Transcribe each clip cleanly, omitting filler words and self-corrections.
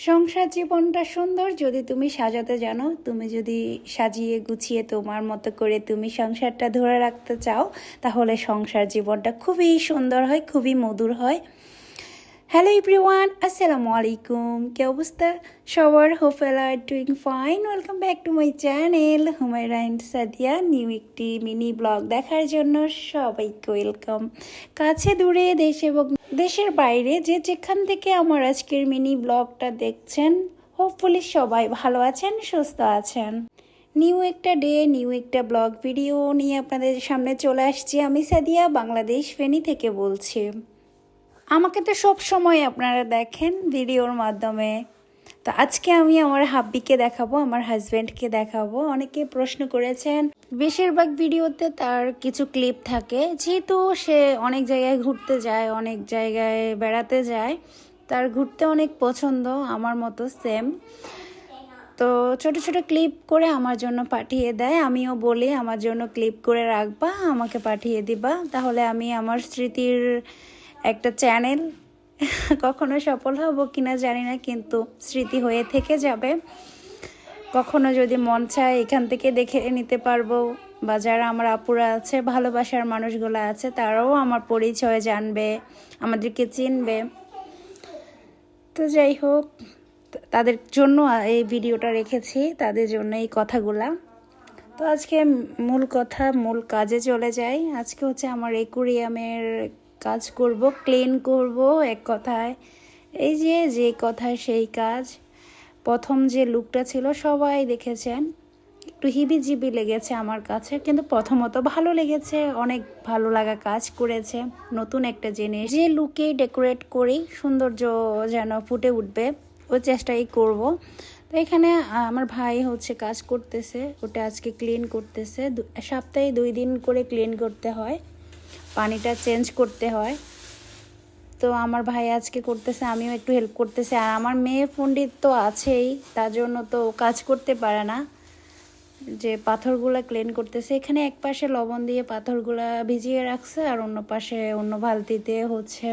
সংসার জীবনটা সুন্দর যদি তুমি সাজাতে জানো, তুমি যদি সাজিয়ে গুছিয়ে তোমার মতো করে তুমি সংসারটা ধরে রাখতে চাও, তাহলে সংসার জীবনটা খুবই সুন্দর হয়, খুবই মধুর হয়। হ্যালো এভরিওয়ান, আসসালামু আলাইকুম। কি অবস্থা সবার? Hopeful are doing fine. Welcome back to my channel Humaira and Sadia. New একটি মিনি ব্লগ দেখার জন্য সবাইকে ওয়েলকাম। কাছে দূরে দেশ এবং দেশের বাইরে যে যেখান থেকে আমার আজকের মিনি ব্লগটা দেখছেন, হোপফুলি সবাই ভালো আছেন, সুস্থ আছেন। নিউ একটা ডে, নিউ একটা ব্লগ ভিডিও নিয়ে আপনাদের সামনে চলে আসছি। আমি সাদিয়া, বাংলাদেশ ফেনী থেকে বলছি। আমাকে তো সব সময় আপনারা দেখেন ভিডিওর মাধ্যমে, তো আজকে আমি আমার হাব্বিকে দেখাবো, আমার হাজব্যান্ডকে দেখাবো। অনেকে প্রশ্ন করেছেন, বেশিরভাগ ভিডিওতে তার কিছু ক্লিপ থাকে, যেহেতু সে অনেক জায়গায় ঘুরতে যায়, অনেক জায়গায় বেড়াতে যায়, তার ঘুরতে অনেক পছন্দ, আমার মতো সেম। তো ছোট ছোট ক্লিপ করে আমার জন্য পাঠিয়ে দেয়। আমিও বলি আমার জন্য ক্লিপ করে রাখবা, আমাকে পাঠিয়ে দিবা, তাহলে আমি আমার স্মৃতির একটা চ্যানেল, কখনো সফল হব কিনা জানি না, কিন্তু স্মৃতি হয়ে থেকে যাবে। কখনো যদি মন চায় এখান থেকে দেখে নিতে পারবো, বা যারা আমার আপুরা আছে, ভালোবাসার মানুষগুলো আছে, তারাও আমার পরিচয় জানবে, আমাদেরকে চিনবে। তো যাই হোক, তাদের জন্য এই ভিডিওটা রেখেছি, তাদের জন্য এই কথাগুলা। তো আজকে মূল কথা, মূল কাজে চলে যাই। আজকে হচ্ছে আমার অ্যাকুরিয়ামের কাজ করব, ক্লিন করব, এক কথায় এই যে কথায় সেই কাজ। প্রথম যে লুকটা ছিল সবাই দেখেছেন, একটু হিবিজিবি লেগেছে আমার কাছে, কিন্তু প্রথমত ভালো লেগেছে, অনেক ভালো লাগা কাজ করেছে। নতুন একটা জিনিস, যে লুকে ডেকোরেট করি সৌন্দর্য যেন ফুটে উঠবে, ওই চেষ্টাই করব। তো এখানে আমার ভাই হচ্ছে কাজ করতেছে, ওটা আজকে ক্লিন করতেছে। সপ্তাহে 2 দিন করে ক্লিন করতে হয়, পানিটা চেঞ্জ করতে হয়। তো আমার ভাই আজকে করতেছে, আমিও একটু হেল্প করতেছি। আর আমার মেয়ে পণ্ডিত তো আছেই, তার জন্য তো কাজ করতে পারে না, যে পাথরগুলা ক্লিন করতেছে। এখানে এক পাশে লবণ দিয়ে পাথরগুলা ভিজিয়ে রাখছে, আর অন্য পাশে অন্য বালতিতে হচ্ছে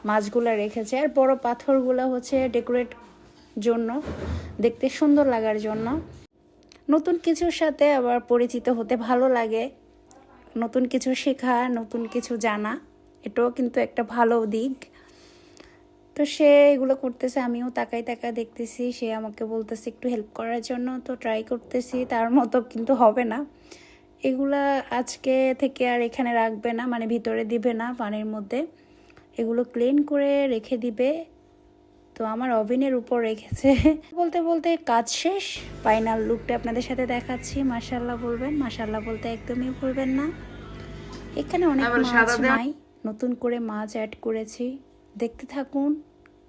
মাছগুলা রেখেছে। আর বড় পাথরগুলা হচ্ছে ডেকোরেট জন্য, দেখতে সুন্দর লাগার জন্য। নতুন কিছুর সাথে আবার পরিচিত হতে ভালো লাগে, নতুন কিছু শেখা, নতুন কিছু জানা, এটাও কিন্তু একটা ভালো দিক। তো সে এগুলো করতেছে, আমিও তাকাই দেখতেছি। সে আমাকে বলতেছে একটু হেল্প করার জন্য, তো ট্রাই করতেছি। তার মতো কিন্তু হবে না, এগুলা আজকে থেকে আর এখানে রাখবে না, মানে ভিতরে দিবে না পানির মধ্যে, এগুলো ক্লিন করে রেখে দিবে। তো আমার ওভেনের উপর রেখেছে। বলতে বলতে কাজ শেষ, ফাইনাল লুকটা আপনাদের সাথে দেখাচ্ছি। মাশাআল্লাহ বলবেন, মাশাআল্লাহ বলতে একদমই ভুলবেন না। এখানে অনেক মাছ নাই, নতুন করে মাছ অ্যাড করেছি, দেখতে থাকুন।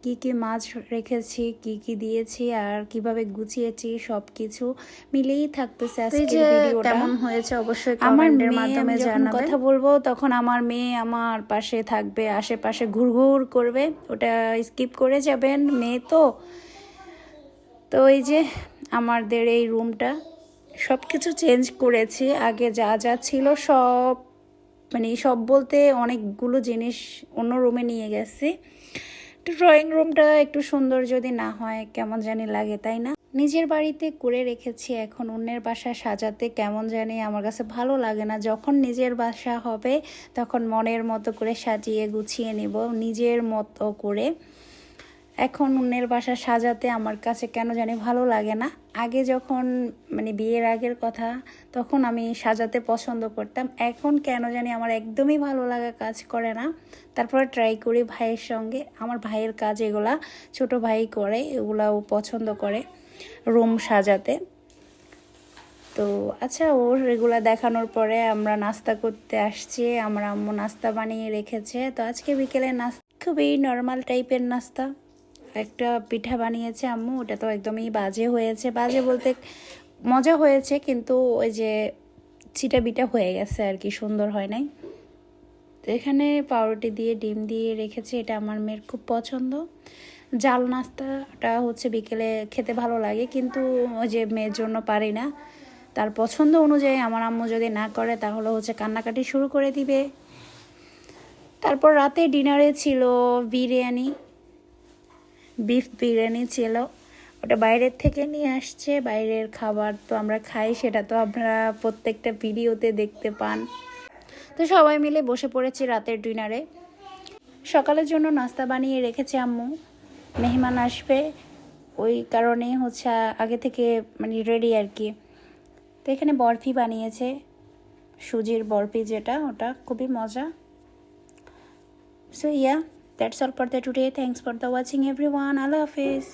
কি কি মাছ রেখেছি, কি কি দিয়েছি, আর কিভাবে গুছিয়েছি, সবকিছু মিলেই থাকতেছে আজকের ভিডিওটা। কেমন হয়েছে অবশ্যই কমেন্টের মাধ্যমে জানাবেন। কথা বলবো তখন আমার মেয়ে আমার পাশে থাকবে, আশেপাশে ঘুরঘুর করবে, ওটা স্কিপ করে যাবেন, মেয়ে তো। তো এই যে আমাদের এই রুমটা সব কিছু চেঞ্জ করেছি, আগে যা যা ছিল সব, মানে সব বলতে অনেকগুলো জিনিস অন্য রুমে নিয়ে গেছি। তো ড্রয়িং রুমটা একটু সুন্দর যদি না হয় কেমন জানি লাগে, তাই না? নিজের বাড়িতে করে রেখেছি, এখন অন্যের বাসা সাজাতে কেমন জানি আমার কাছে ভালো লাগে না। যখন নিজের বাসা হবে তখন মনের মতো করে সাজিয়ে গুছিয়ে নেব, নিজের মতো করে। এখন অন্যের বাসা সাজাতে আমার কাছে কেন জানি ভালো লাগে না। আগে যখন, মানে বিয়ের আগের কথা, তখন আমি সাজাতে পছন্দ করতাম, এখন কেন জানি আমার একদমই ভালো লাগা কাজ করে না। তারপরে ট্রাই করি ভাইয়ের সঙ্গে, আমার ভাইয়ের কাজ এগুলা, ছোট ভাই করে এগুলাও পছন্দ করে রুম সাজাতে। তো আচ্ছা, ওর এগুলা দেখানোর পরে আমরা নাস্তা করতে আসছি। আমার আম্মু নাস্তা বানিয়ে রেখেছে। তো আজকে বিকেলে নাস্তা খুবই নর্মাল টাইপের নাস্তা, একটা পিঠা বানিয়েছে আম্মু, ওটা তো একদমই বাজে হয়েছে, বাজে বলতে মজা হয়েছে, কিন্তু ওই যে চিটা বিটা হয়ে গেছে আর কি, সুন্দর হয় নাই। তো এখানে পাউরুটি দিয়ে ডিম দিয়ে রেখেছি, এটা আমার মেয়ের খুব পছন্দ। জাল নাস্তাটা হচ্ছে বিকেলে খেতে ভালো লাগে, কিন্তু ওই যে মেয়ের জন্য পারি না, তার পছন্দ অনুযায়ী আমার আম্মু যদি না করে তাহলে হচ্ছে কান্নাকাটি শুরু করে দিবে। তারপর রাতে ডিনারে ছিল বিরিয়ানি, বিফ বিরিয়ানি ছিল, ওটা বাইরের থেকে নিয়ে আসছে। বাইরের খাবার তো আমরা খাই, সেটা তো আপনারা প্রত্যেকটা ভিডিওতে দেখতে পান। তো সবাই মিলে বসে পড়েছি রাতের ডিনারে। সকালের জন্য নাস্তা বানিয়ে রেখেছে আম্মু, মেহমান আসবে ওই কারণে হচ্ছে আগে থেকে মানে রেডি আর কি। তো এখানে বরফি বানিয়েছে, সুজির বরফি যেটা, ওটা খুবই মজা। So yeah, that's all for the today. Thanks for the watching everyone. Allah Hafiz.